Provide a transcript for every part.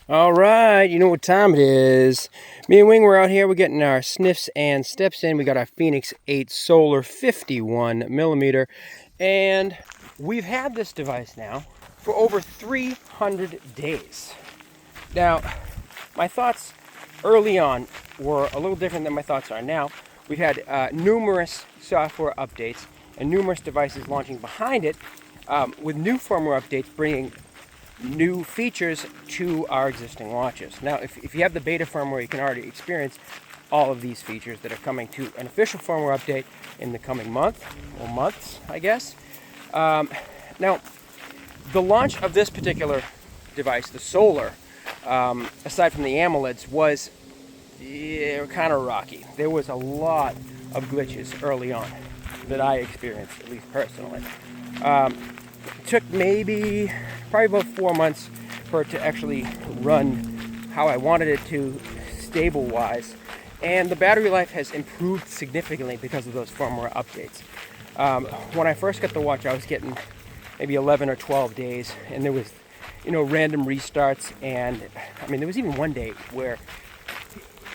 All right, you know what time it is. Me and Wing, we're out here. We're getting our sniffs and steps in. We got our Fenix 8 Solar 51 millimeter, and we've had this device now for over 300 days. Now, my thoughts early on were a little different than my thoughts are now. We've had numerous software updates and numerous devices launching behind it, with new firmware updates bringing new features to our existing watches. Now, if you have the beta firmware, you can already experience all of these features that are coming to an official firmware update in the coming month, or months, I guess. Now, the launch of this particular device, the Solar, aside from the AMOLEDs, was kind of rocky. There was a lot of glitches early on that I experienced, at least personally. It took probably about 4 months for it to actually run how I wanted it to, stable-wise. And the battery life has improved significantly because of those firmware updates. When I first got the watch, I was getting maybe 11 or 12 days, and there was, random restarts. And I mean, there was even one day where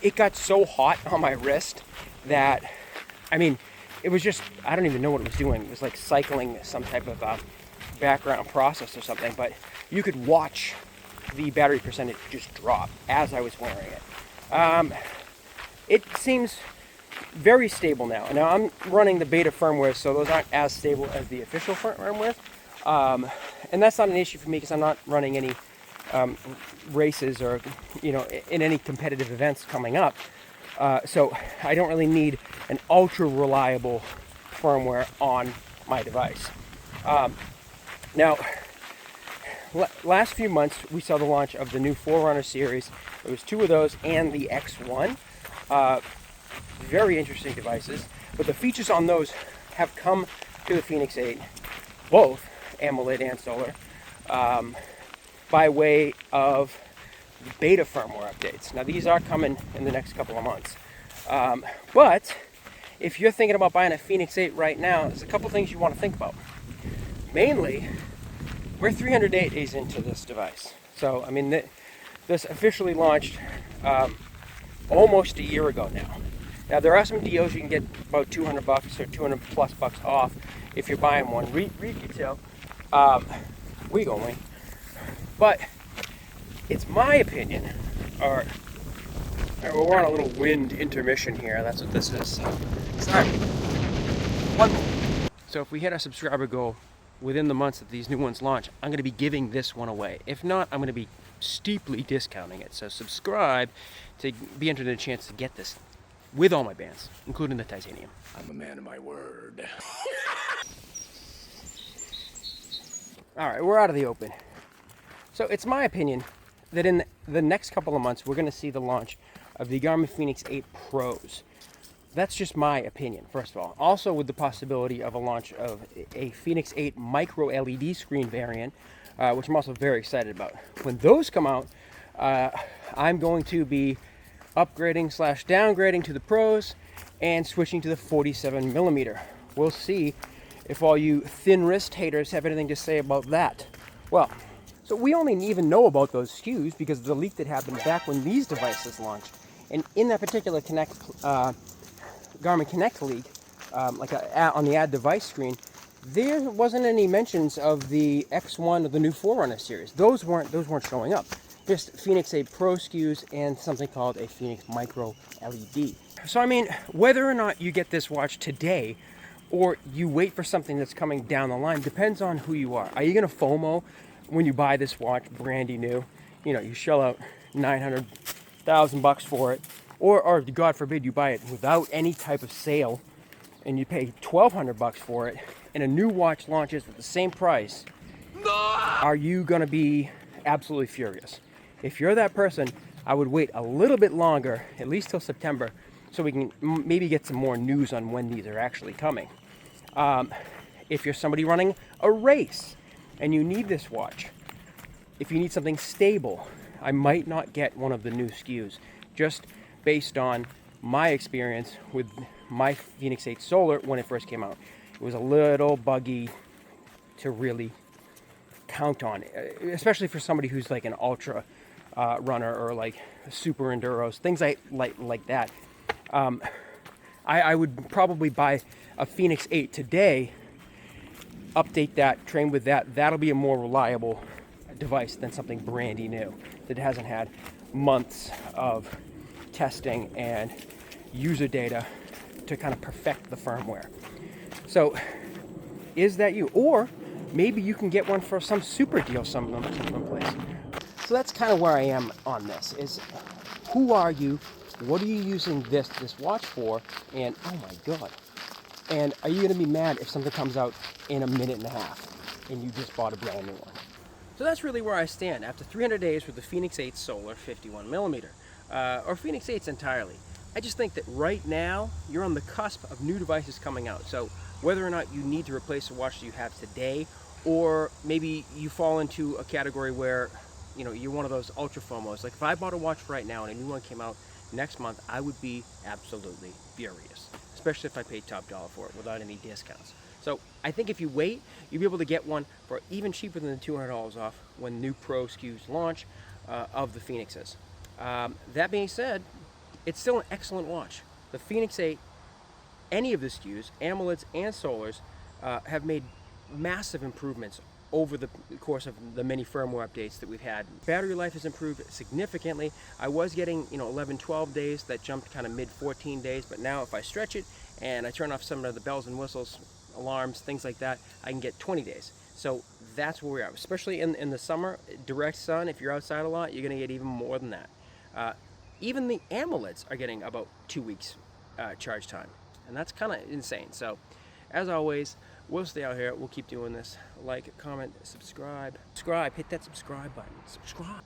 it got so hot on my wrist that, it was just, I don't even know what it was doing. It was like cycling some type of background process or something, but you could watch the battery percentage just drop as I was wearing it. It seems very stable now. Now I'm running the beta firmware, so those aren't as stable as the official firmware. And that's not an issue for me because I'm not running any races or, in any competitive events coming up. So I don't really need an ultra reliable firmware on my device. Now, last few months we saw the launch of the new Forerunner series. There was 2 of those and the X1. Very interesting devices, but the features on those have come to the Fenix 8, both AMOLED and Solar, by way of beta firmware updates. Now these are coming in the next couple of months. But if you're thinking about buying a Fenix 8 right now, there's a couple things you want to think about. Mainly, we're 308 days into this device. So, this officially launched almost a year ago now. Now, there are some deals you can get about $200 or 200 plus bucks off if you're buying one retail, week only. But it's my opinion, or we're on a little wind intermission here. That's what this is. Sorry. One more. So if we hit our subscriber goal within the months that these new ones launch, I'm going to be giving this one away. If not, I'm going to be steeply discounting it. So subscribe to be entered in a chance to get this with all my bands, including the titanium. I'm a man of my word. All right, we're out of the open. So it's my opinion that in the next couple of months, we're going to see the launch of the Garmin Fenix 8 Pros. That's just my opinion, first of all. Also with the possibility of a launch of a Fenix 8 micro LED screen variant, which I'm also very excited about. When those come out, I'm going to be upgrading/downgrading to the Pros and switching to the 47 millimeter. We'll see if all you thin wrist haters have anything to say about that. Well, so we only even know about those SKUs because of the leak that happened back when these devices launched. And in that particular Garmin Connect leak, on the add device screen, there wasn't any mentions of the X1 or the new Forerunner series. Those weren't showing up. Just Fenix 8 Pro SKUs and something called a Fenix Micro LED. So whether or not you get this watch today or you wait for something that's coming down the line depends on who you are. Are you going to FOMO when you buy this watch brandy new? You shell out $900,000 for it, or God forbid you buy it without any type of sale and you pay $1,200 for it and a new watch launches at the same price. Are you going to be absolutely furious? If you're that person, I would wait a little bit longer, at least till September, so we can maybe get some more news on when these are actually coming. If you're somebody running a race and you need this watch, if you need something stable, I might not get one of the new SKUs, just based on my experience with my Fenix 8 Solar when it first came out. It was a little buggy to really count on, especially for somebody who's like an ultra runner or like super enduros, things like that. I would probably buy a Fenix 8 today, update that, train with that. That'll be a more reliable device than something brandy new that hasn't had months of testing and user data to kind of perfect the firmware. So is that you? Or maybe you can get one for some super deal someplace. So that's kind of where I am on this, is who are you? What are you using this watch for? And oh my God. And are you going to be mad if something comes out in a minute and a half and you just bought a brand new one? So that's really where I stand after 300 days with the Fenix 8 Solar 51mm, or Fenix 8s entirely. I just think that right now you're on the cusp of new devices coming out. So whether or not you need to replace the watch that you have today, or maybe you fall into a category where you're one of those ultra FOMOs. Like if I bought a watch right now and a new one came out next month, I would be absolutely furious, especially if I paid top dollar for it without any discounts. So I think if you wait, you'll be able to get one for even cheaper than the $200 off when new Pro SKUs launch of the Fenixes. That being said, it's still an excellent watch. The Fenix 8, any of the SKUs, AMOLEDs and Solars, have made massive improvements over the course of the many firmware updates that we've had. Battery life has improved significantly. I was getting 11, 12 days. That jumped kind of mid 14 days, but now if I stretch it and I turn off some of the bells and whistles, alarms, things like that, I can get 20 days. So that's where we are, especially in the summer, direct sun. If you're outside a lot, you're gonna get even more than that. Even the AMOLEDs are getting about 2 weeks charge time, and that's kind of insane. So as always, we'll stay out here. We'll keep doing this. Like, comment, subscribe. Hit that subscribe button. Subscribe.